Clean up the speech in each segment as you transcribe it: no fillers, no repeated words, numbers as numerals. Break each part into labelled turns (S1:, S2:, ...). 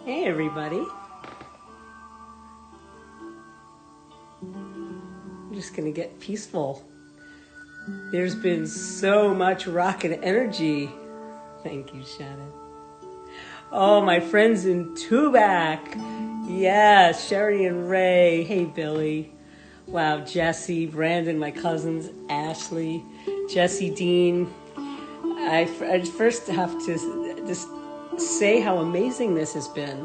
S1: Hey everybody. I'm just gonna get peaceful. There's been so much rockin' energy. Thank you, Shannon. Oh, my friends in Tubac. Yes, Sherry and Ray. Hey, Billy. Wow, Jesse, Brandon, my cousins, Ashley, Jesse, Dean. I first have to just say how amazing this has been.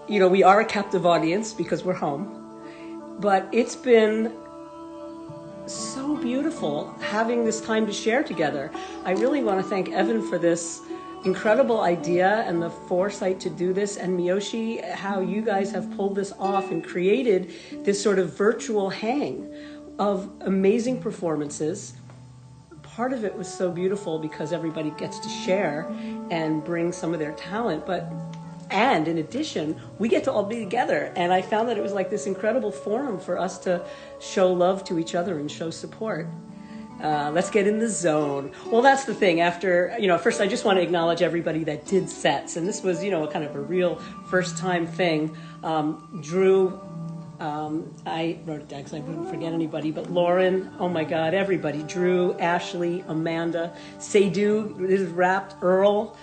S1: You know, we are a captive audience because we're home, but it's been so beautiful having this time to share together. I really want to thank Evan for this incredible idea and the foresight to do this, and Miyoshi, how you guys have pulled this off and created this sort of virtual hang of amazing performances. Part of it was so beautiful because everybody gets to share and bring some of their talent, and in addition, we get to all be together. And I found that it was like this incredible forum for us to show love to each other and show support. Let's get in the zone. Well, that's the thing. After, first I just want to acknowledge everybody that did sets. And this was, kind of a real first time thing. Drew, I wrote it down because I wouldn't forget anybody, but Lauren, oh my God, everybody. Drew, Ashley, Amanda, Seydu, this is wrapped, Earl,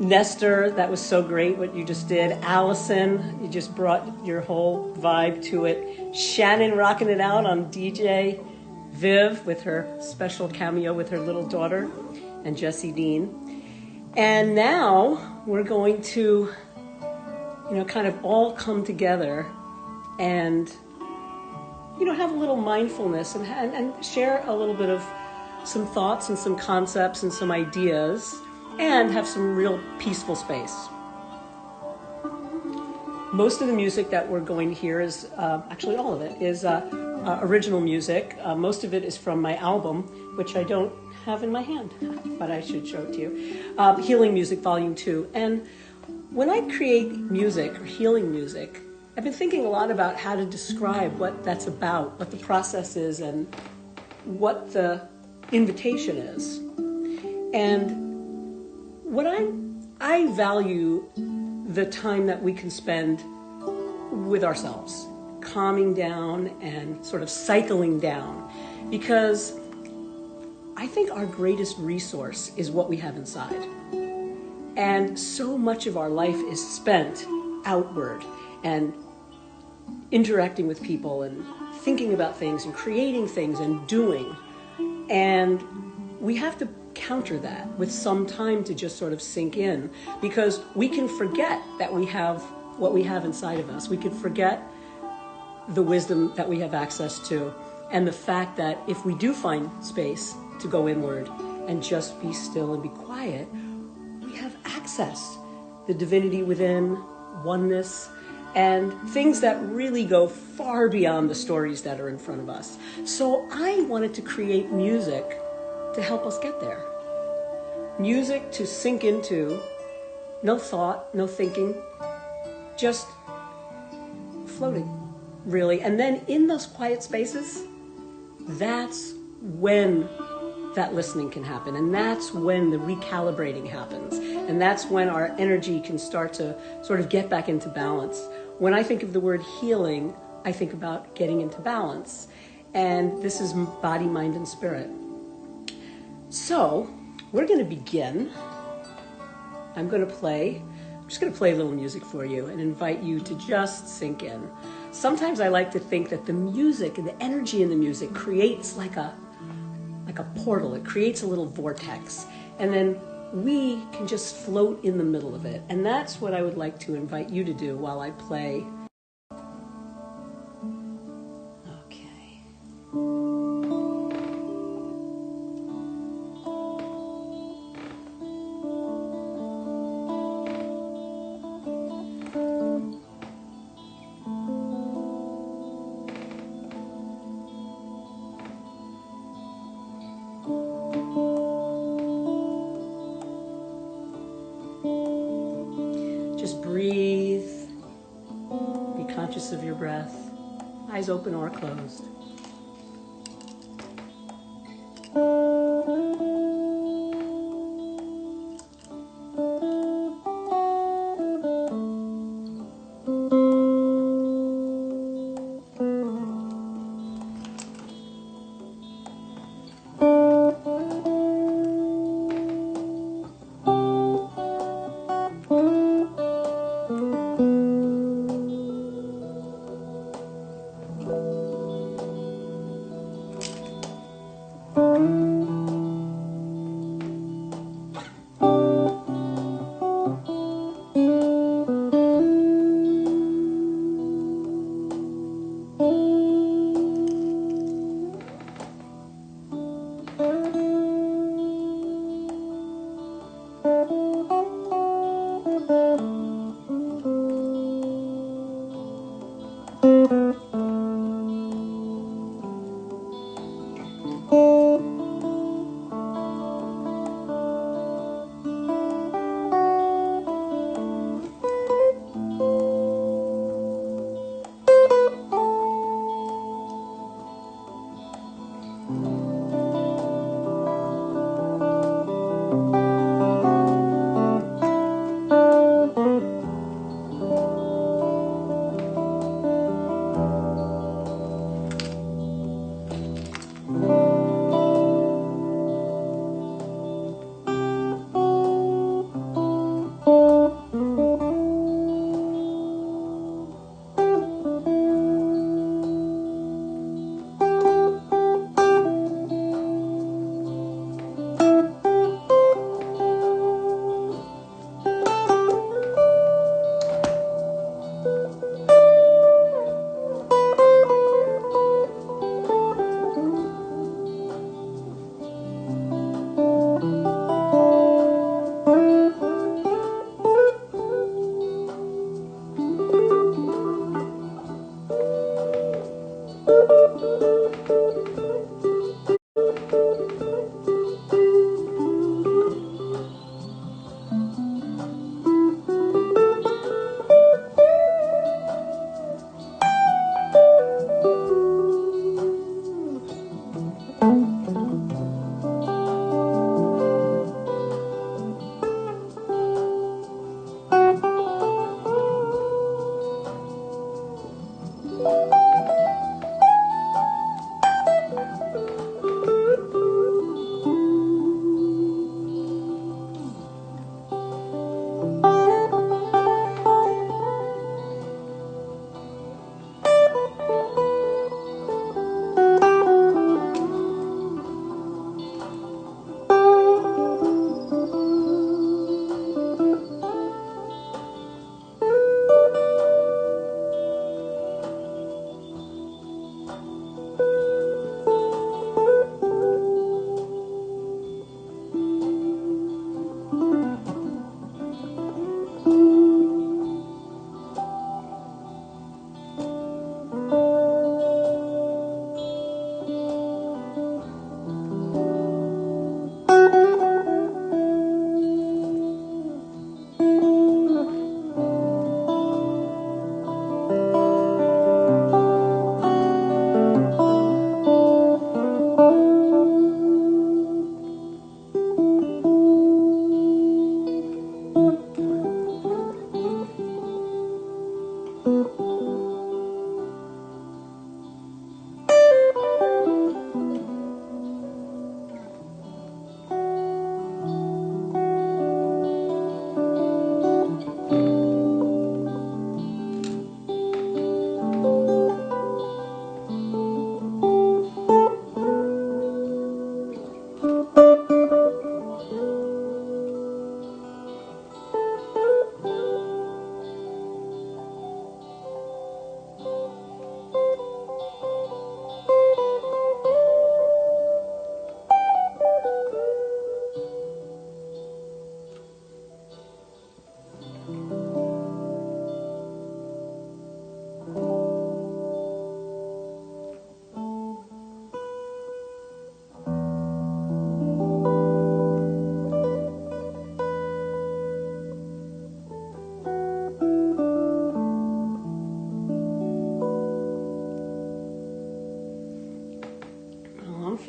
S1: Nestor, that was so great what you just did. Allison, you just brought your whole vibe to it. Shannon rocking it out on DJ. Viv with her special cameo with her little daughter, and Jesse Dean. And now we're going to, kind of all come together and, have a little mindfulness and share a little bit of some thoughts and some concepts and some ideas and have some real peaceful space. Most of the music that we're going to hear is, actually all of it, is original music. Most of it is from my album, which I don't have in my hand, but I should show it to you. Healing Music, Volume 2. And when I create music or healing music, I've been thinking a lot about how to describe what that's about, what the process is, and what the invitation is. And what I value the time that we can spend with ourselves, calming down and sort of cycling down, because I think our greatest resource is what we have inside. And so much of our life is spent outward and interacting with people and thinking about things and creating things and doing. And we have to counter that with some time to just sort of sink in, because we can forget that we have what we have inside of us. We can forget the wisdom that we have access to, and the fact that if we do find space to go inward and just be still and be quiet, we have access, the divinity within, oneness, and things that really go far beyond the stories that are in front of us. So I wanted to create music to help us get there. Music to sink into, no thought, no thinking, just floating, really. And then in those quiet spaces, that's when that listening can happen. And that's when the recalibrating happens. And that's when our energy can start to sort of get back into balance. When I think of the word healing, I think about getting into balance. And this is body, mind, and spirit. So we're going to begin. I'm just going to play a little music for you and invite you to just sink in. Sometimes I like to think that the music and the energy in the music creates like a portal. It creates a little vortex. And then we can just float in the middle of it. And that's what I would like to invite you to do while I play. Just breathe. Be conscious of your breath. Eyes open or closed.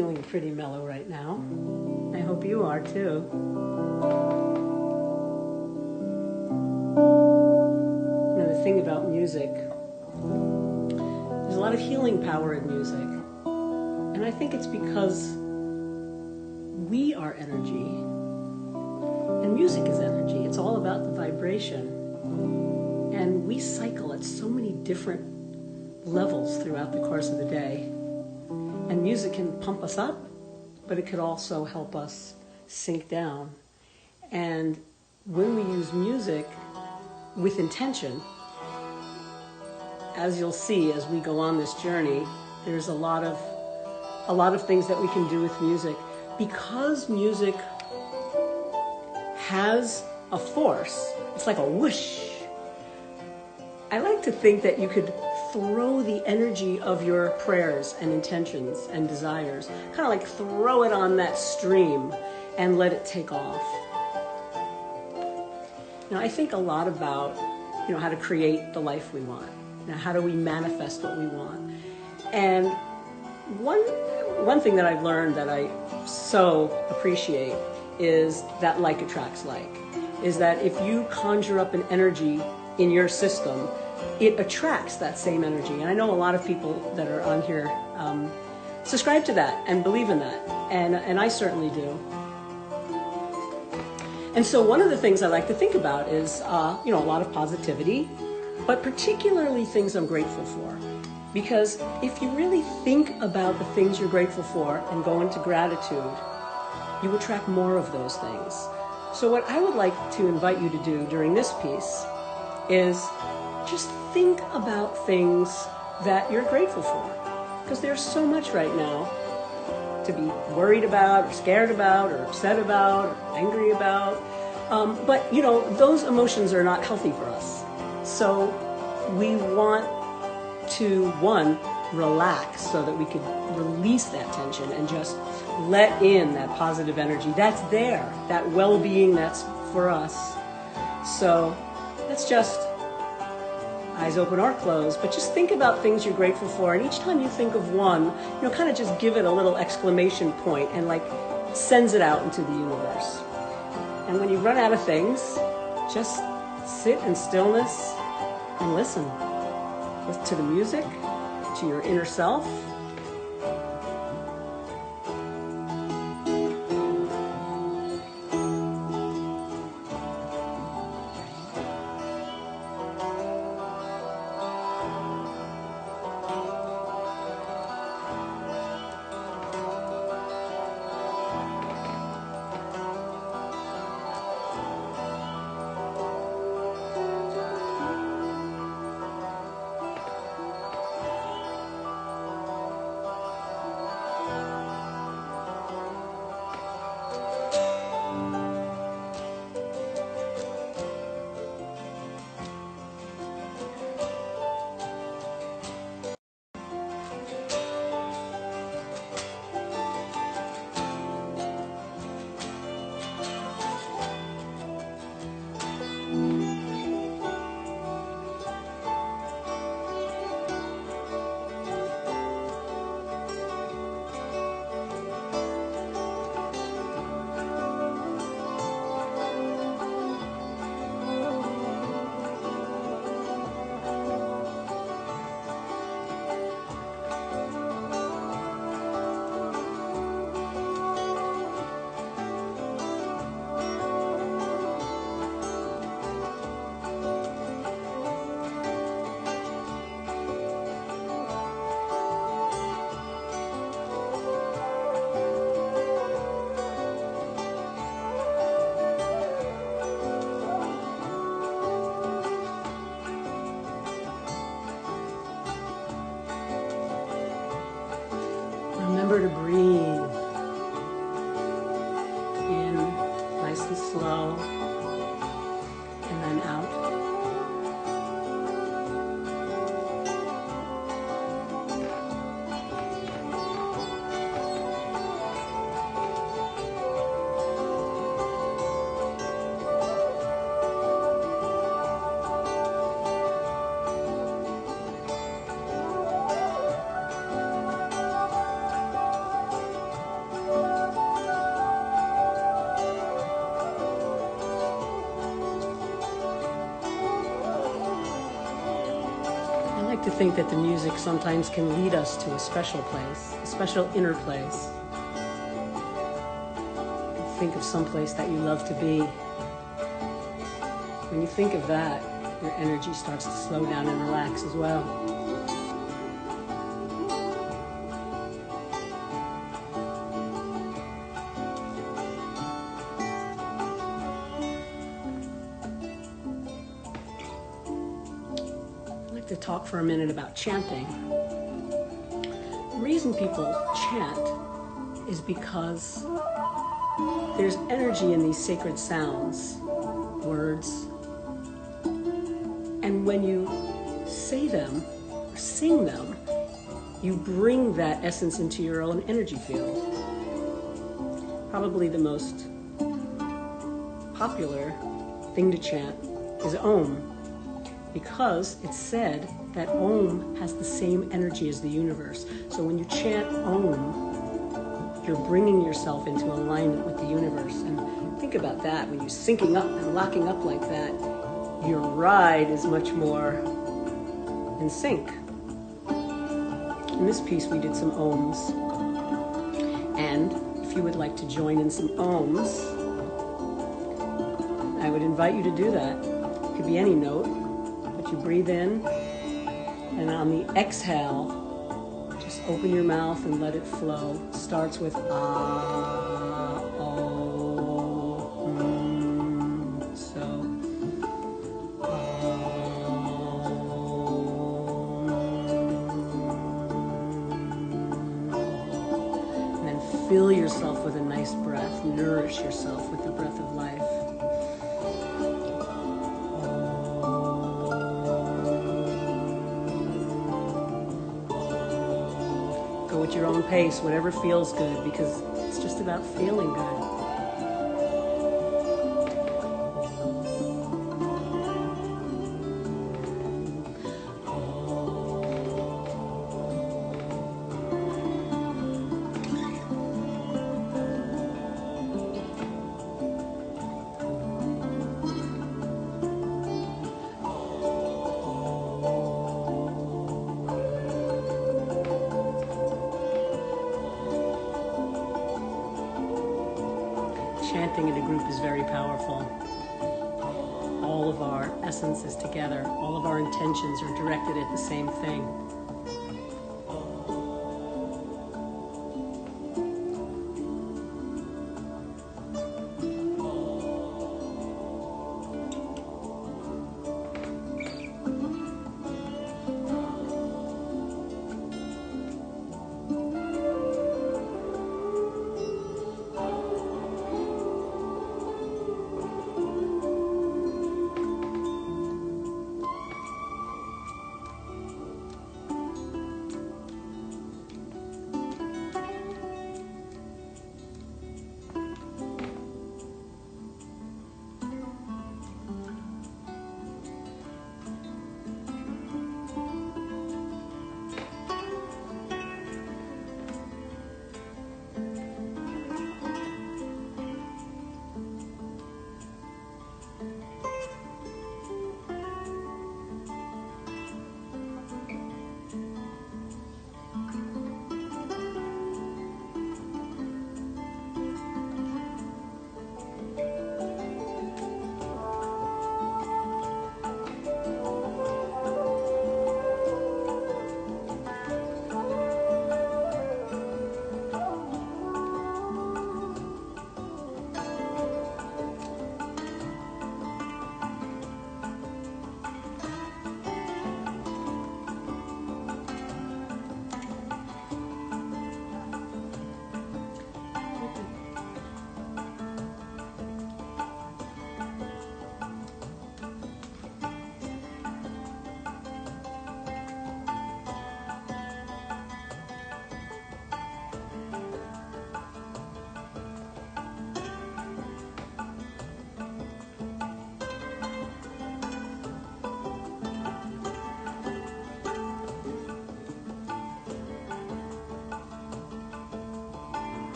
S1: feeling pretty mellow right now. I hope you are too. You know, the thing about music, there's a lot of healing power in music. And I think it's because we are energy. And music is energy. It's all about the vibration. And we cycle at so many different levels throughout the course of the day. And music can pump us up, but it could also help us sink down. And when we use music with intention, as you'll see as we go on this journey, there's a lot of things that we can do with music. Because music has a force, it's like a whoosh. I like to think that you could throw the energy of your prayers and intentions and desires, kind of like throw it on that stream and let it take off. You know, I think a lot about, you know, how to create the life we want. You know, how do we manifest what we want? And one thing that I've learned that I so appreciate is that like attracts like. Is that if you conjure up an energy in your system, it attracts that same energy. And I know a lot of people that are on here subscribe to that and believe in that. And I certainly do. And so one of the things I like to think about is, you know, a lot of positivity, but particularly things I'm grateful for. Because if you really think about the things you're grateful for and go into gratitude, you attract more of those things. So what I would like to invite you to do during this piece is just think about things that you're grateful for. Because there's so much right now to be worried about, or scared about, or upset about, or angry about. But, you know, those emotions are not healthy for us. So we want to, one, relax so that we could release that tension and just let in that positive energy that's there, that well-being that's for us. So let's just eyes open or closed, but just think about things you're grateful for, and each time you think of one, you know, kind of just give it a little exclamation point and like sends it out into the universe. And when you run out of things, just sit in stillness and listen to the music, to your inner self. Remember to breathe in nice and slow, and then out. like to think that the music sometimes can lead us to a special place, a special inner place. Think of some place that you love to be. When you think of that, your energy starts to slow down and relax as well. I'd like to talk for a minute about chanting. The reason people chant is because there's energy in these sacred sounds, words, and when you say them or sing them, you bring that essence into your own energy field. Probably the most popular thing to chant is Om, because it's said that Om has the same energy as the universe. So when you chant Om, you're bringing yourself into alignment with the universe. And think about that, when you're syncing up and locking up like that, your ride is much more in sync. In this piece we did some Oms, and if you would like to join in some Oms, I would invite you to do that. It could be any note, but you breathe in, and on the exhale, just open your mouth and let it flow. It starts with ah, oh, so. And then fill yourself with a nice breath. Nourish yourself with the breath of life. Go at your own pace, whatever feels good, because it's just about feeling good. Chanting in a group is very powerful. All of our essence is together. All of our intentions are directed at the same thing.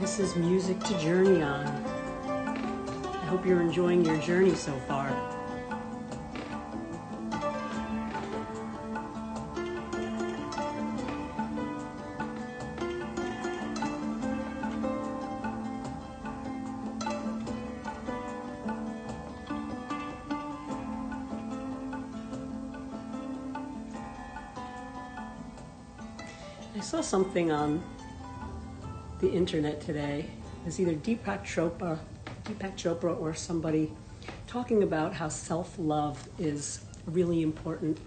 S1: This is music to journey on. I hope you're enjoying your journey so far. I saw something on the internet today. It's either Deepak Chopra or somebody talking about how self-love is a really important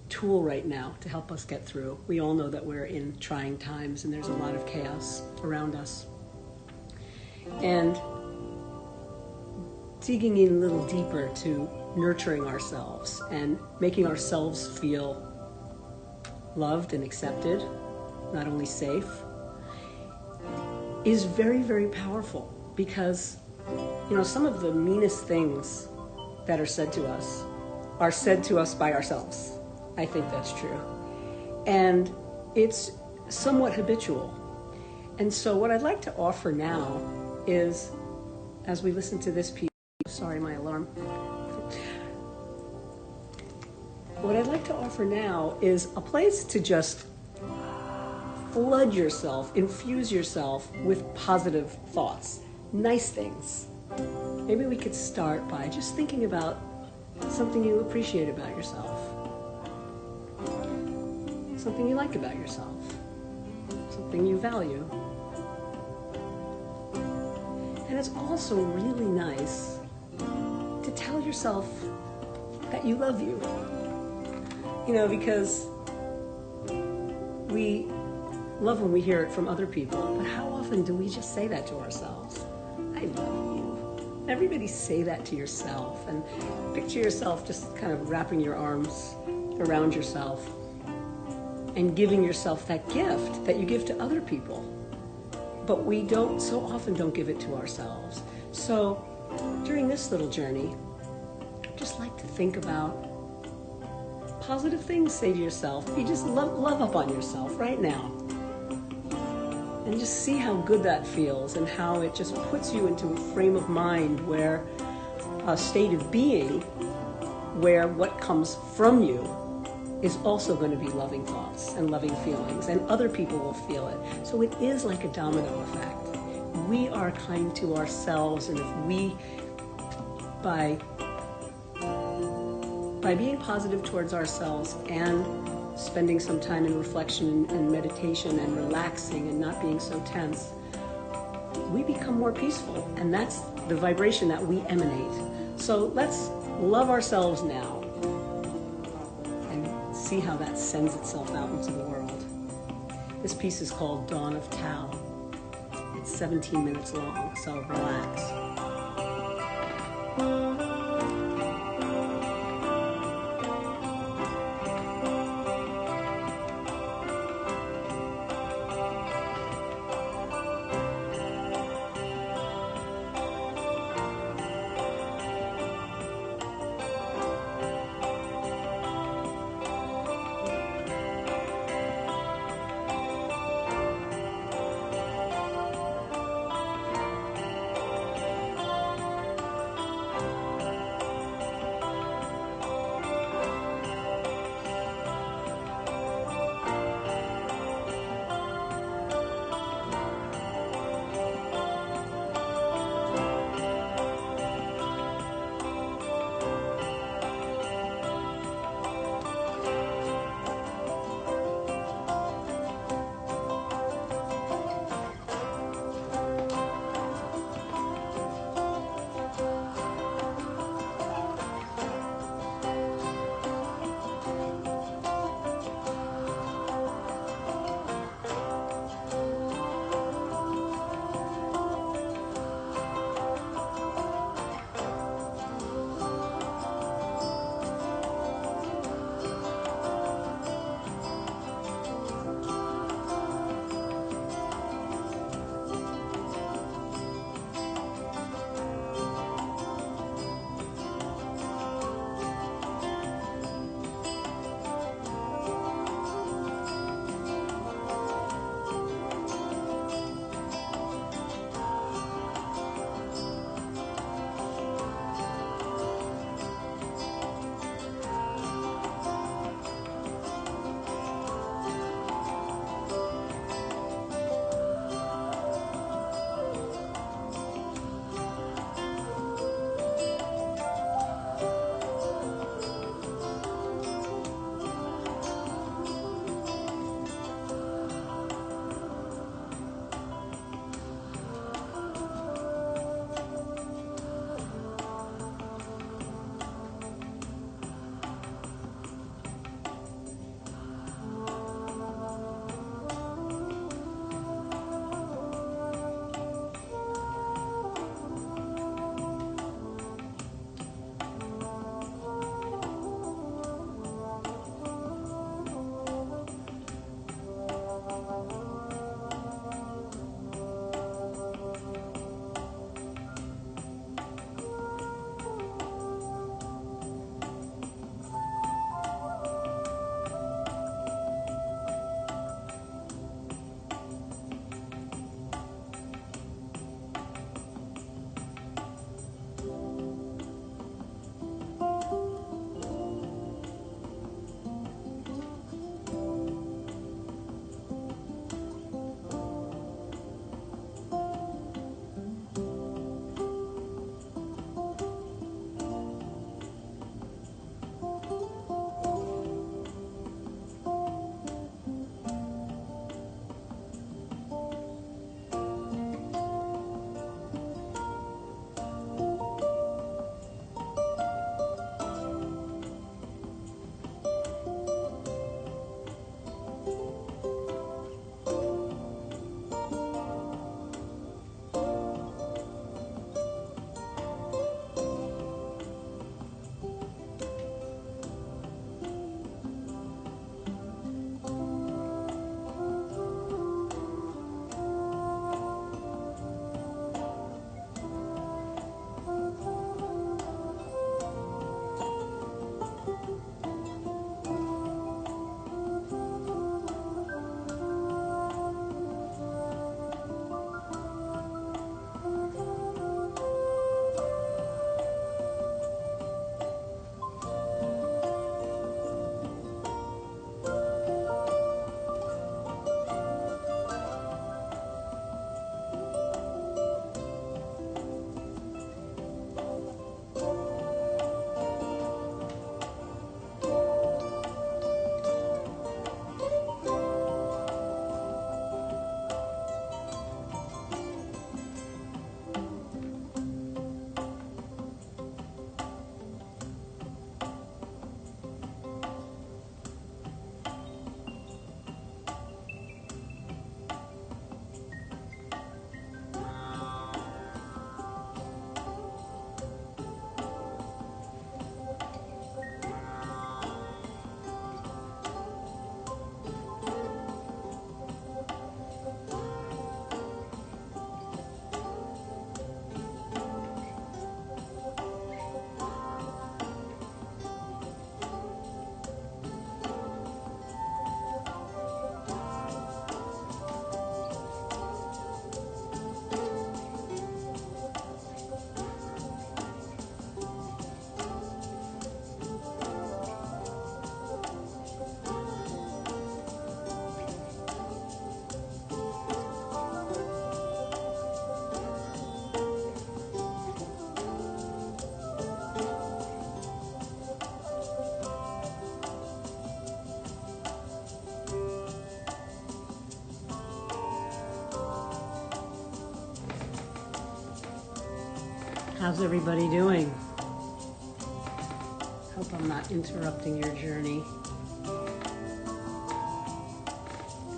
S1: tool right now to help us get through. We all know that we're in trying times and there's a lot of chaos around us. And digging in a little deeper to nurturing ourselves and making ourselves feel loved and accepted, not only safe, is very, very powerful because, some of the meanest things that are said to us by ourselves. I think that's true. And it's somewhat habitual. And so what I'd like to offer now is, as we listen to this piece, sorry, my alarm. What I'd like to offer now is a place to just flood yourself, infuse yourself with positive thoughts, nice things. Maybe we could start by just thinking about something you appreciate about yourself, something you like about yourself, something you value. And it's also really nice to tell yourself that you love you. Because we love when we hear it from other people, but how often do we just say that to ourselves? I love you. Everybody say that to yourself, and picture yourself just kind of wrapping your arms around yourself and giving yourself that gift that you give to other people. But we so often don't give it to ourselves. So during this little journey, I'd just like to think about positive things, say to yourself. You just love up on yourself right now. And just see how good that feels and how it just puts you into a frame of mind where a state of being where what comes from you is also going to be loving thoughts and loving feelings, and other people will feel it. So it is like a domino effect. We are kind to ourselves, and if we, by being positive towards ourselves and spending some time in reflection and meditation and relaxing and not being so tense, we become more peaceful, and that's the vibration that we emanate. So let's love ourselves now and see how that sends itself out into the world. This piece is called Dawn of Tao. It's 17 minutes long, so relax. How's everybody doing? Hope I'm not interrupting your journey.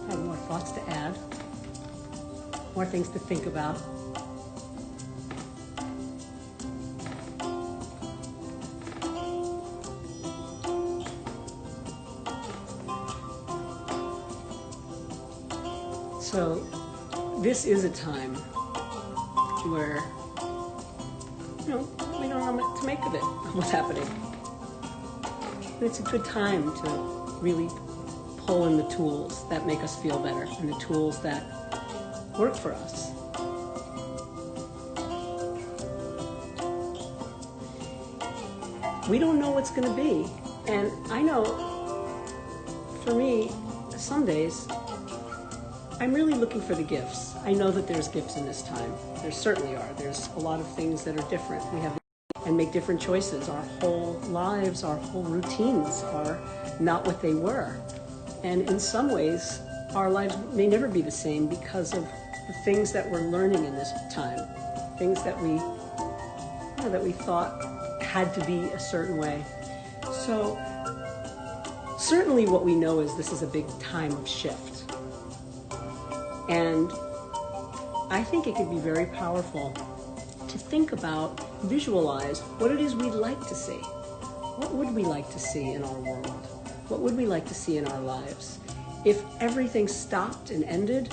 S1: I have more thoughts to add, more things to think about. So this is a time where, we don't know what to make of it, what's happening. But it's a good time to really pull in the tools that make us feel better and the tools that work for us. We don't know what's going to be. And I know, for me, some days, I'm really looking for the gifts. I know that there's gifts in this time. There certainly are. There's a lot of things that are different. We have and make different choices. Our whole lives, our whole routines are not what they were. And in some ways, our lives may never be the same because of the things that we're learning in this time. Things that we thought had to be a certain way. So certainly what we know is this is a big time of shift. And I think it could be very powerful to think about, visualize what it is we'd like to see. What would we like to see in our world? What would we like to see in our lives? If everything stopped and ended,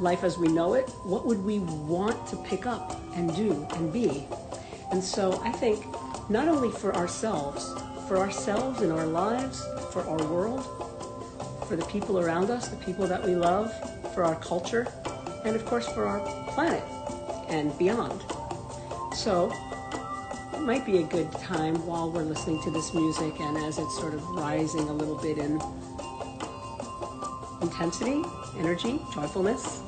S1: life as we know it, what would we want to pick up and do and be? And so I think not only for ourselves in our lives, for our world, for the people around us, the people that we love, for our culture, and of course for our planet and beyond. So it might be a good time while we're listening to this music and as it's sort of rising a little bit in intensity, energy, joyfulness,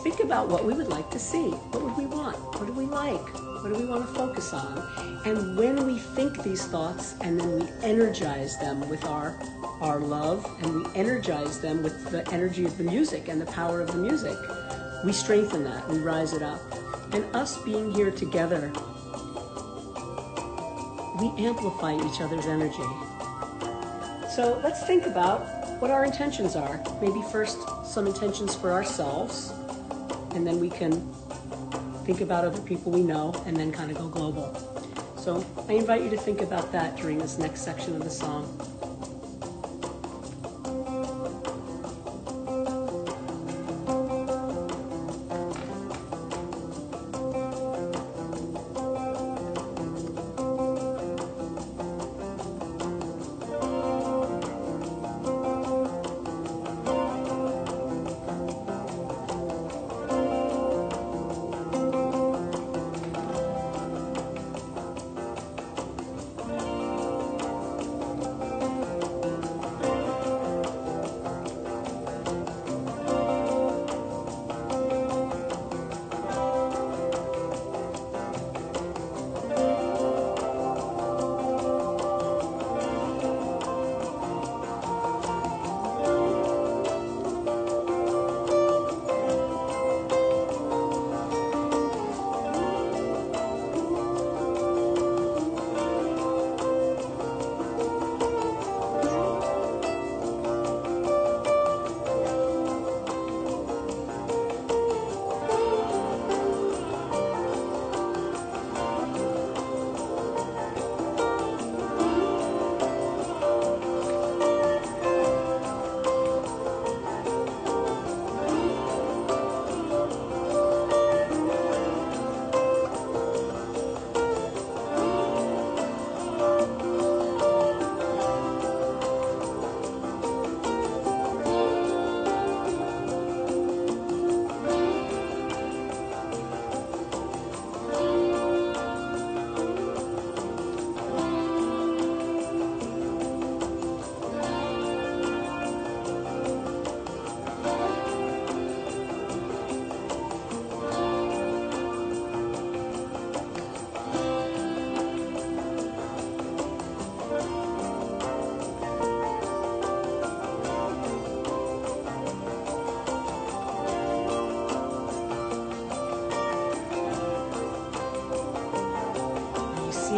S1: think about what we would like to see. What would we want? What do we like? What do we want to focus on? And when we think these thoughts and then we energize them with our love and we energize them with the energy of the music and the power of the music, we strengthen that, we rise it up. And us being here together, we amplify each other's energy. So let's think about what our intentions are. Maybe first some intentions for ourselves, and then we can think about other people we know, and then kind of go global. So I invite you to think about that during this next section of the song.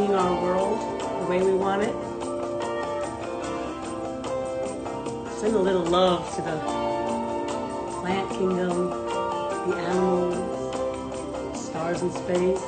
S1: seeing our world the way we want it. Send a little love to the plant kingdom, the animals, stars in space.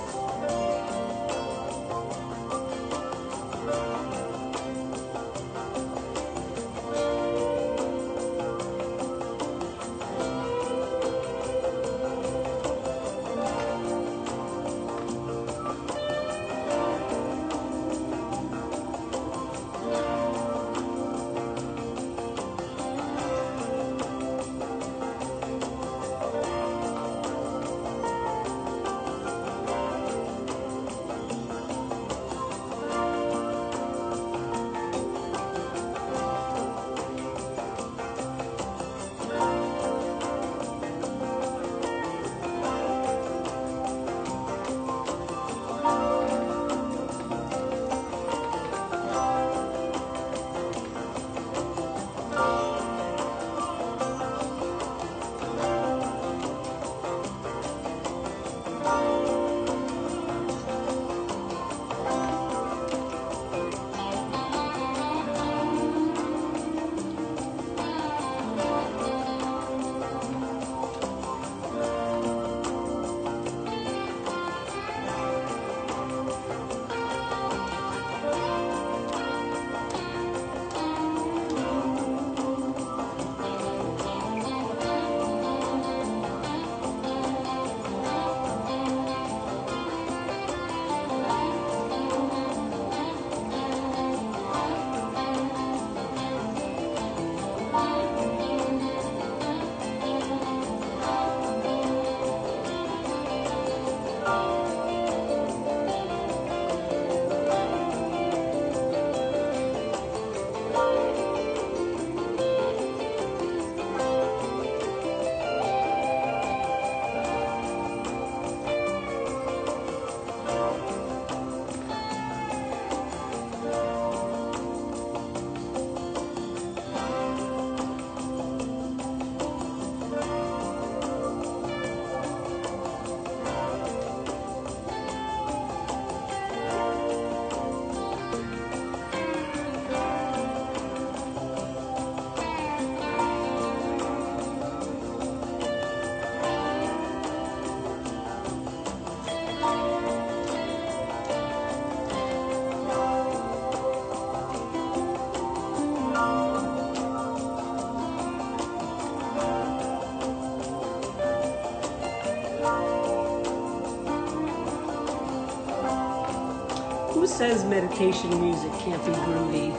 S2: Who says meditation music can't be groovy?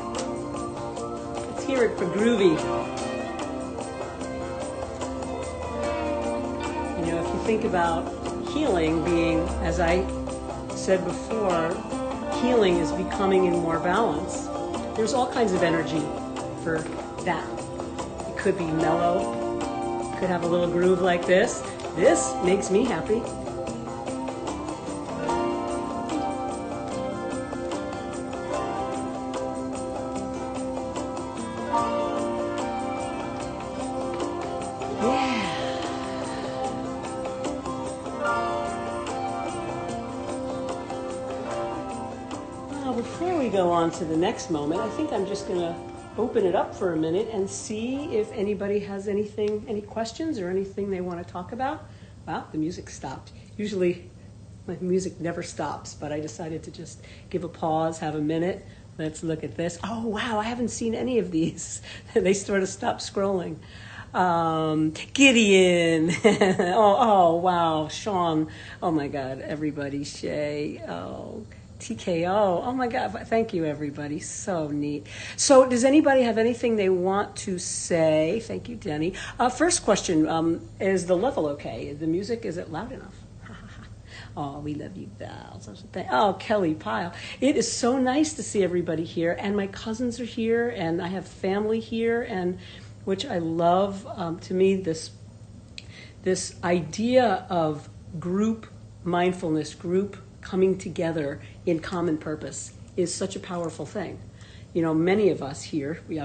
S2: Let's hear it for Groovy. You know, if you think about healing being, as I said before, healing is becoming in more balance. There's all kinds of energy for that. It could be mellow, it could have a little groove like this. This makes me happy. Before we go on to the next moment, I think I'm just going to open it up for a minute and see if anybody has anything, any questions or anything they want to talk about. Wow, the music stopped. Usually my music never stops, but I decided to just give a pause, have a minute. Let's look at this. Oh, wow, I haven't seen any of these. They sort of stopped scrolling. Gideon. oh, wow. Sean. Oh, my God. Everybody. Shay. Oh, TKO. Oh, my God. Thank you, everybody. So neat. So does anybody have anything they want to say? Thank you, Denny. First question. Is the level okay? The music, is it loud enough? Oh, we love you, Val. Oh, Kelly Pyle. It is so nice to see everybody here. And my cousins are here, and I have family here, and which I love. To me, this idea of group mindfulness, group coming together in common purpose is such a powerful thing. You know, many of us here, we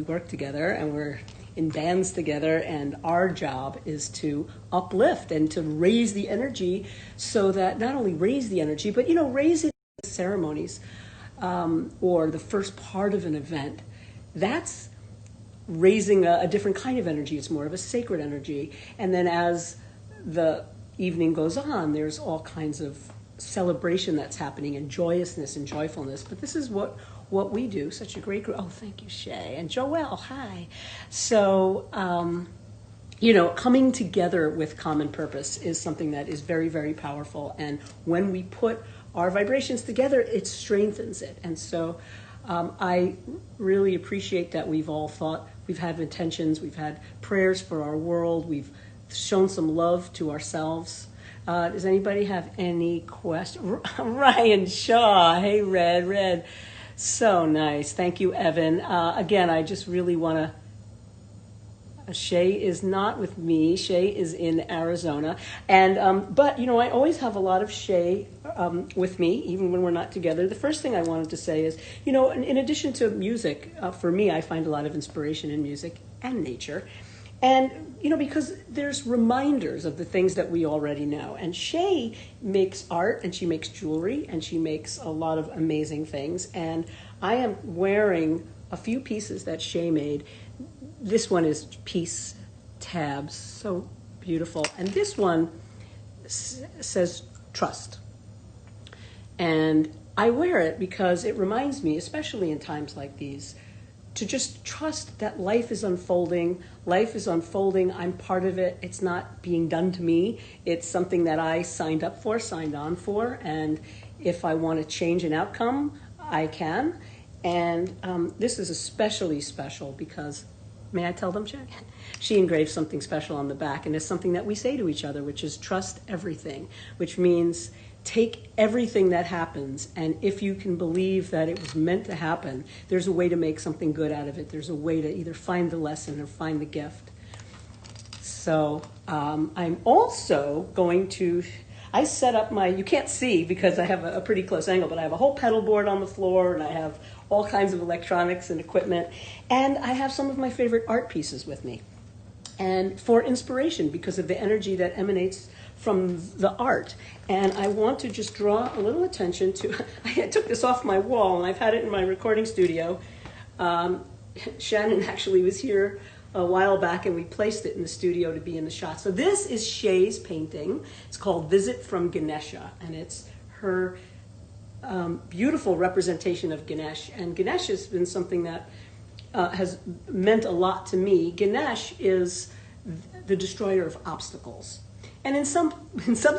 S2: work together and we're in bands together, and our job is to uplift and to raise the energy, so that not only raise the energy, but, you know, raise it
S1: ceremonies, or the first part of an event, that's raising a different kind of energy. It's more of a sacred energy. And then as the evening goes on, there's all kinds of celebration that's happening, and joyousness and joyfulness. But this is what we do. Such a great group. Oh, thank you, Shay. And Joelle, hi. So, coming together with common purpose is something that is very, very powerful. And when we put our vibrations together, it strengthens it. And so I really appreciate that we've all thought, we've had intentions, we've had prayers for our world, we've shown some love to ourselves. Does anybody have any questions? Ryan Shaw, hey, Red. So nice. Thank you, Evan. Again, I just really want to... Shay is not with me. Shay is in Arizona. And but, I always have a lot of Shay with me, even when we're not together. The first thing I wanted to say is, in addition to music, for me, I find a lot of inspiration in music and nature. And, because there's reminders of the things that we already know. And Shay makes art, and she makes jewelry, and she makes a lot of amazing things. And I am wearing a few pieces that Shay made. This one is Peace Tabs, so beautiful. And this one says Trust. And I wear it because it reminds me, especially in times like these, to just trust that life is unfolding. Life is unfolding. I'm part of it. It's not being done to me. It's something that I signed on for. And if I want to change an outcome, I can. And this is especially special because... May I tell them, Shay? She engraved something special on the back, and it's something that we say to each other, which is trust everything, which means take everything that happens, and if you can believe that it was meant to happen, there's a way to make something good out of it. There's a way to either find the lesson or find the gift. So I'm also going to... I set up you can't see because I have a pretty close angle, but I have a whole pedal board on the floor, and I have all kinds of electronics and equipment, and I have some of my favorite art pieces with me. And for inspiration, because of the energy that emanates from the art. And I want to just draw a little attention to... I took this off my wall, and I've had it in my recording studio. Shannon actually was here a while back, and we placed it in the studio to be in the shot. So this is Shay's painting. It's called Visit from Ganesha, and it's her beautiful representation of Ganesh. And Ganesh has been something that has meant a lot to me. Ganesh is the destroyer of obstacles. And in some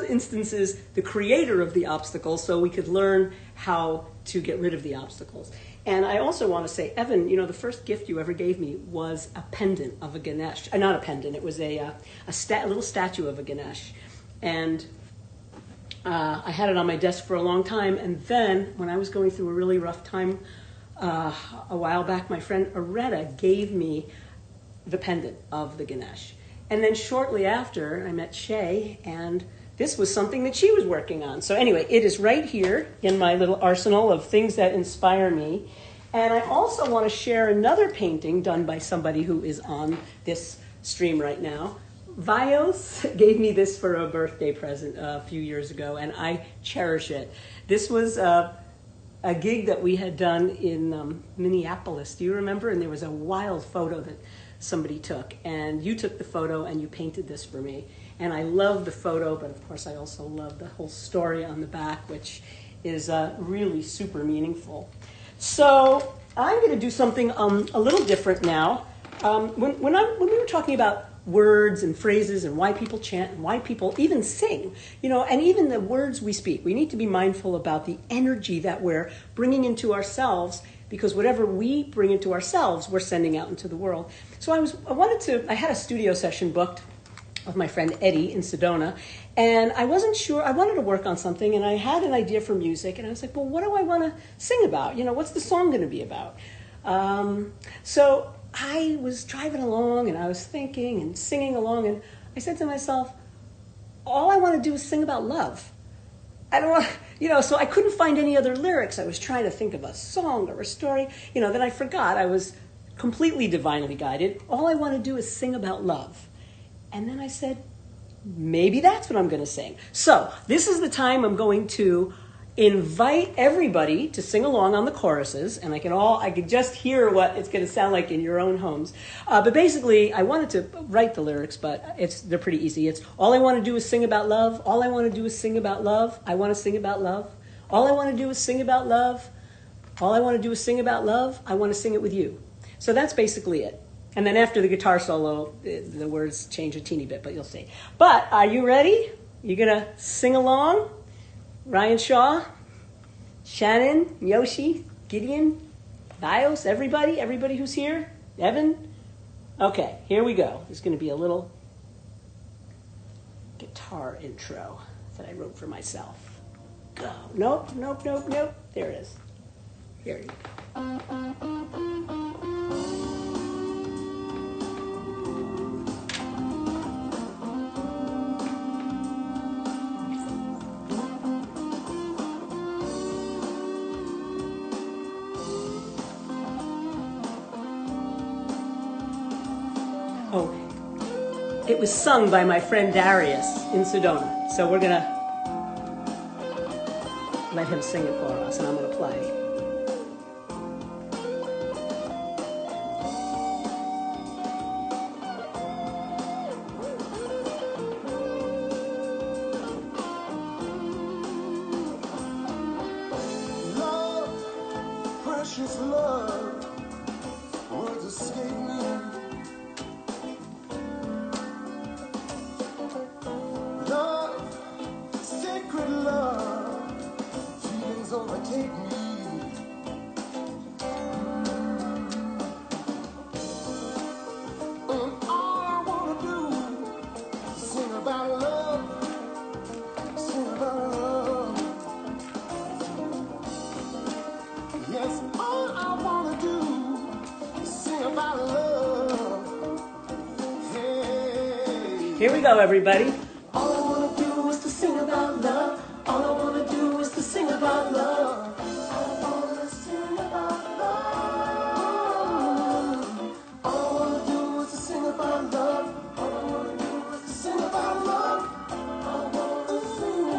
S1: instances, the creator of the obstacles, so we could learn how to get rid of the obstacles. And I also want to say, Evan, the first gift you ever gave me was a pendant of a Ganesh. Not a pendant, it was a little statue of a Ganesh. And I had it on my desk for a long time. And then when I was going through a really rough time a while back, my friend Areta gave me the pendant of the Ganesh. And then shortly after, I met Shay, and this was something that she was working on. So anyway, it is right here in my little arsenal of things that inspire me. And I also want to share another painting done by somebody who is on this stream right now. Vios gave me this for a birthday present a few years ago, and I cherish it. This was a gig that we had done in Minneapolis. Do you remember? And there was a wild photo that somebody took, and you took the photo and you painted this for me. And I love the photo, but of course I also love the whole story on the back, which is really super meaningful. So I'm going to do something a little different now. When we were talking about words and phrases and why people chant and why people even sing, and even the words we speak, we need to be mindful about the energy that we're bringing into ourselves, because whatever we bring into ourselves, we're sending out into the world. So I had a studio session booked with my friend Eddie in Sedona, and I wasn't sure. I wanted to work on something, and I had an idea for music, and I was like, well, what do I want to sing about? What's the song going to be about? So I was driving along, and I was thinking and singing along, and I said to myself, all I want to do is sing about love. I don't want, so I couldn't find any other lyrics. I was trying to think of a song or a story, then I forgot. I was completely divinely guided. All I want to do is sing about love. And then I said, maybe that's what I'm going to sing. So this is the time I'm going to invite everybody to sing along on the choruses, and I can just hear what it's going to sound like in your own homes. But basically, I wanted to write the lyrics, but they're pretty easy. It's all I want to do is sing about love. All I want to do is sing about love. I want to sing about love. All I want to do is sing about love. All I want to do is sing about love. I want to sing it with you. So that's basically it. And then after the guitar solo, the words change a teeny bit, but you'll see. But are you ready? You gonna sing along? Ryan Shaw, Shannon, Yoshi, Gideon, Bios, everybody who's here? Evan? Okay, here we go. There's gonna be a little guitar intro that I wrote for myself. Go. Nope. There it is. Here you go. Oh, it was sung by my friend Darius in Sedona. So we're gonna let him sing it for us, and I'm gonna play.
S3: Love, precious love, words escape me. Overtake me. And all I want to do is sing about love, sing about love. Yes, all I want to do is sing about love. Hey.
S1: Here we go, everybody.
S3: All I want to do is to sing about love. All I want to do is to sing about love. I want to sing about love. All I want to do is to sing about love. All I want to do is to sing about love. I want to sing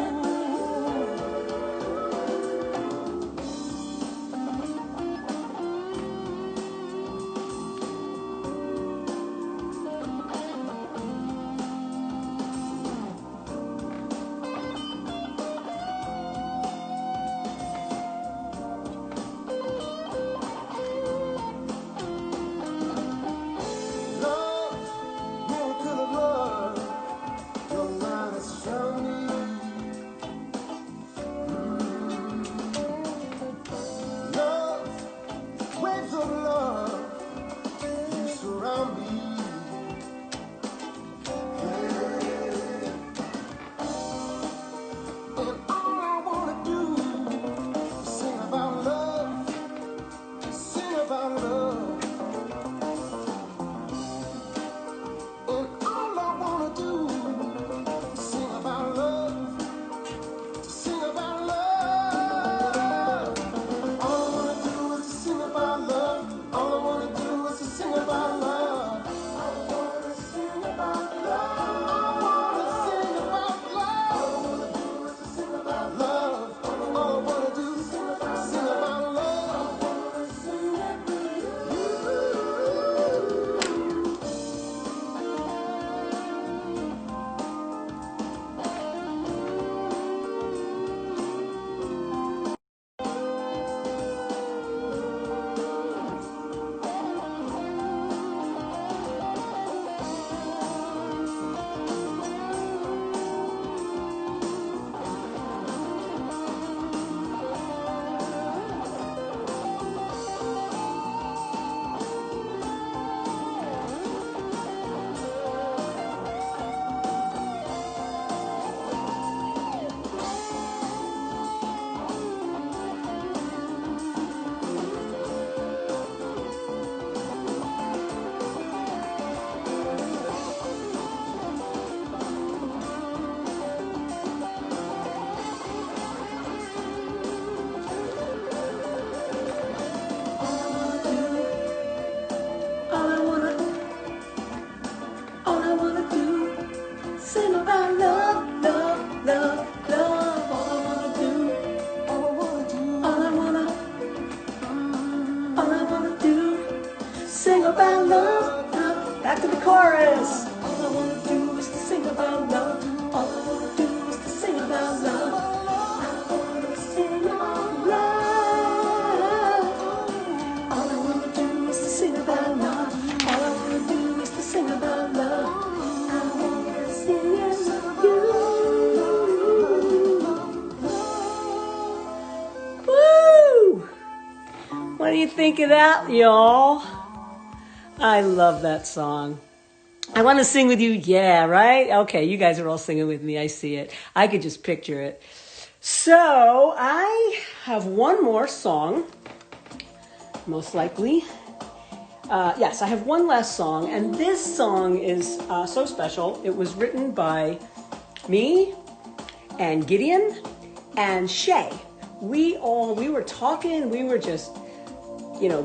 S3: about love.
S1: chorus. All I wanna do is to sing about love. All I wanna do is to sing about love. I wanna sing about love. All I wanna do is to sing about love. All I wanna do is to sing about love. I wanna sing it with you. Woo! What do you think of that, y'all? I love that song. I want to sing with you. Yeah, right? Okay, you guys are all singing with me. I see it. I could just picture it. So I have one more song, most likely. Yes, I have one last song, and this song is so special. It was written by me and Gideon and Shay. We were talking, we were just,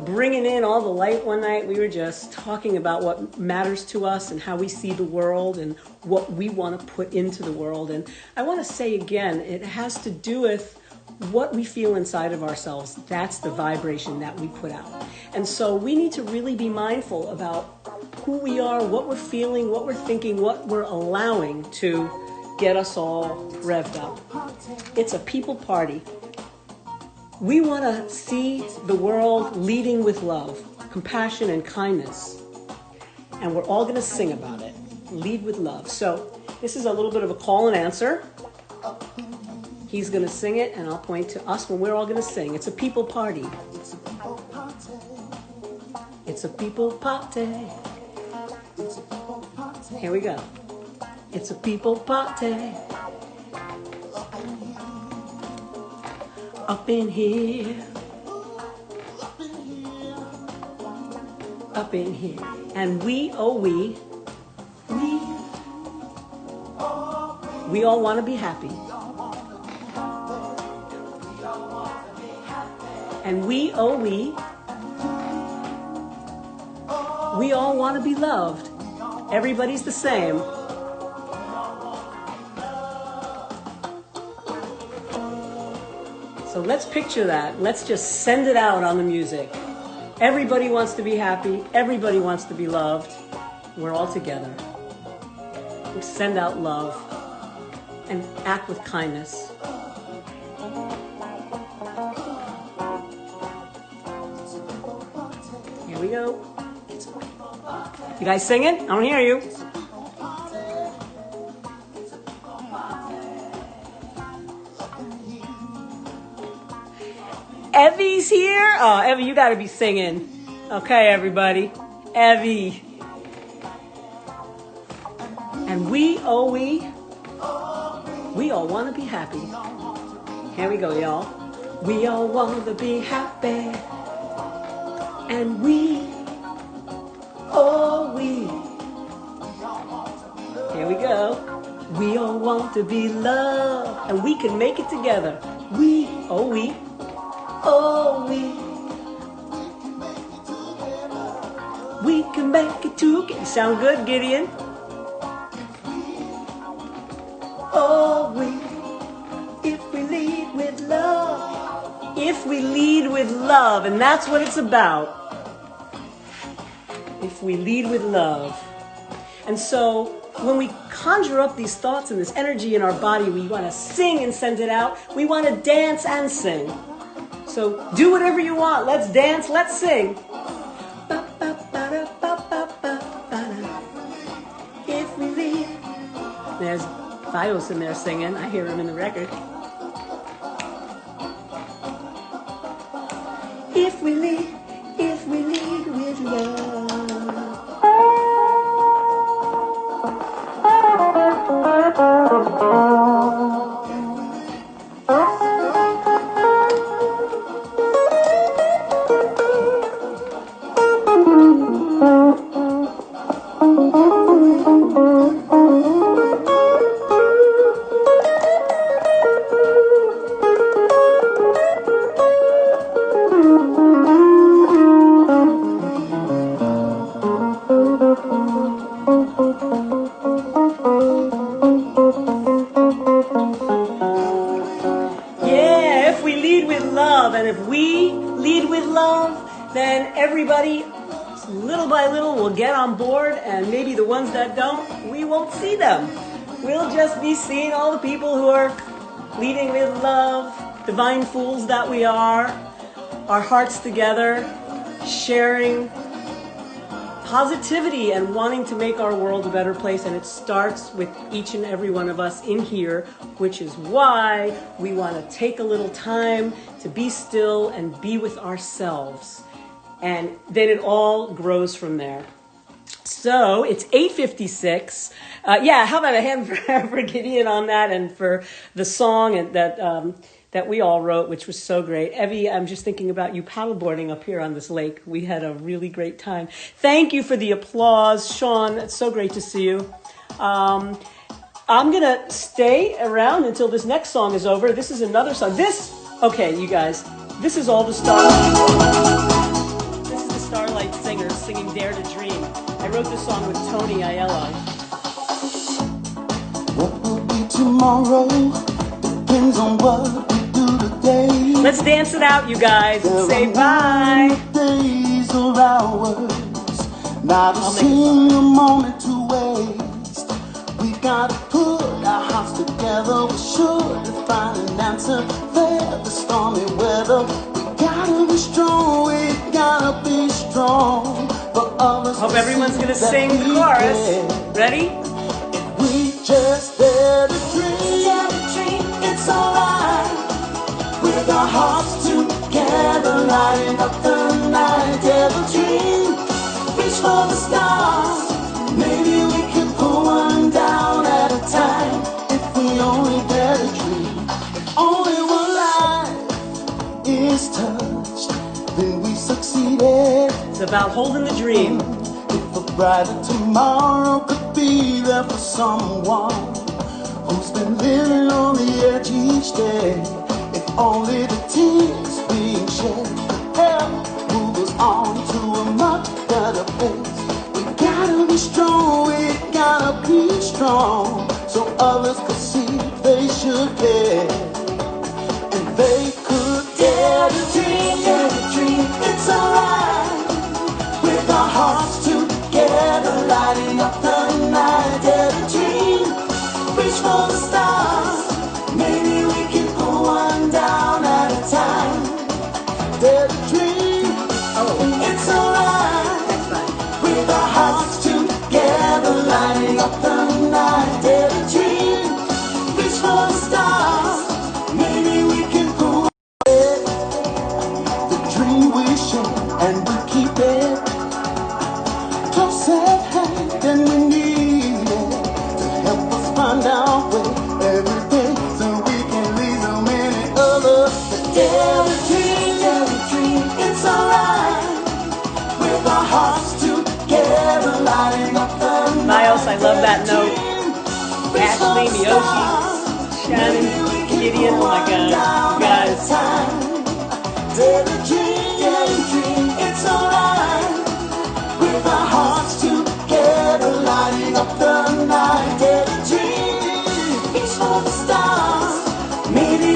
S1: bringing in all the light one night. We were just talking about what matters to us and how we see the world and what we want to put into the world. And I want to say again, it has to do with what we feel inside of ourselves. That's the vibration that we put out. And so we need to really be mindful about who we are, what we're feeling, what we're thinking, what we're allowing to get us all revved up. It's a people party. We want to see the world leading with love, compassion, and kindness. And we're all going to sing about it. Lead with love. So this is a little bit of a call and answer. He's going to sing it, and I'll point to us when we're all going to sing. It's a people party. It's a people party. Here we go. It's a people party. Up in here. Up in here. And we all want to be happy. And we all want to be loved. Everybody's the same. So let's picture that. Let's just send it out on the music. Everybody wants to be happy. Everybody wants to be loved. We're all together. We send out love and act with kindness. Here we go. You guys singing? I don't hear you. Evie's here? Oh, Evie, you got to be singing. Okay, everybody. Evie. And we all want to be happy. Here we go, y'all. We all want to be happy. And here we go. We all want to be loved. And we can make it together. We can make it together. Sound good, Gideon? If we lead with love. If we lead with love. And that's what it's about. If we lead with love. And so when we conjure up these thoughts and this energy in our body, we want to sing and send it out. We want to dance and sing. So do whatever you want. Let's dance. Let's sing. If we lead. There's Fios in there singing. I hear him in the record. If we lead with love. little by little will get on board, and maybe the ones that don't, we won't see them. We'll just be seeing all the people who are leading with love, divine fools that we are, our hearts together, sharing positivity and wanting to make our world a better place. And it starts with each and every one of us in here, which is why we want to take a little time to be still and be with ourselves. And then it all grows from there. So it's 8:56. How about a hand for Gideon on that, and for the song and that we all wrote, which was so great. Evie, I'm just thinking about you paddleboarding up here on this lake. We had a really great time. Thank you for the applause. Sean, it's so great to see you. I'm going to stay around until this next song is over. This is another song. Okay, you guys, this is all the This is the Starlight Singers singing Dare to Dream. I wrote this song with Tony Aiello.
S3: What will be tomorrow depends on what we do today.
S1: Let's dance it out, you guys, and say bye.
S3: Days or hours, not a single moment to waste. We gotta put our hearts together. We're sure to find an answer. Fair the stormy weather. We gotta be strong. We gotta be strong. For others,
S1: hope everyone's gonna sing the chorus. Ready?
S3: We just dare to dream. It's alright. With our hearts together, lighting up the night. Dare to dream. Reach for the stars. Maybe we can pull one down at a time. If we only dare to dream. If only one life is touched, then we succeeded.
S1: It's about holding the dream.
S3: If a brighter tomorrow could be there for someone who's been living on the edge each day. If only the tears being shed could help move us on to a much better place. We gotta be strong, we gotta be strong, so others could see they should care. And they could dare to dream, dare to dream. It's alright. With our hearts together, lighting up the night. Dare to dream. Reach for the stars. Maybe we can pull one down at a time. Dare to dream. It's alright.
S1: That's fine.
S3: With our hearts together, lighting up the night. Dare to dream. Reach for the stars. Maybe we can pull it. The dream we share and we keep it close at hand, and we need it to help us find our way every day, so we can lead so many others. But dare to dream, it's alright. With our hearts together, lighting up the night.
S1: Miles, I love that note. Ashley, Miyoshi, Shannon, Gideon, oh my God, you guys.
S3: Dare to dream, it's alright. With our hearts together, lighting up the night. Dare to dream, reach for the stars. Maybe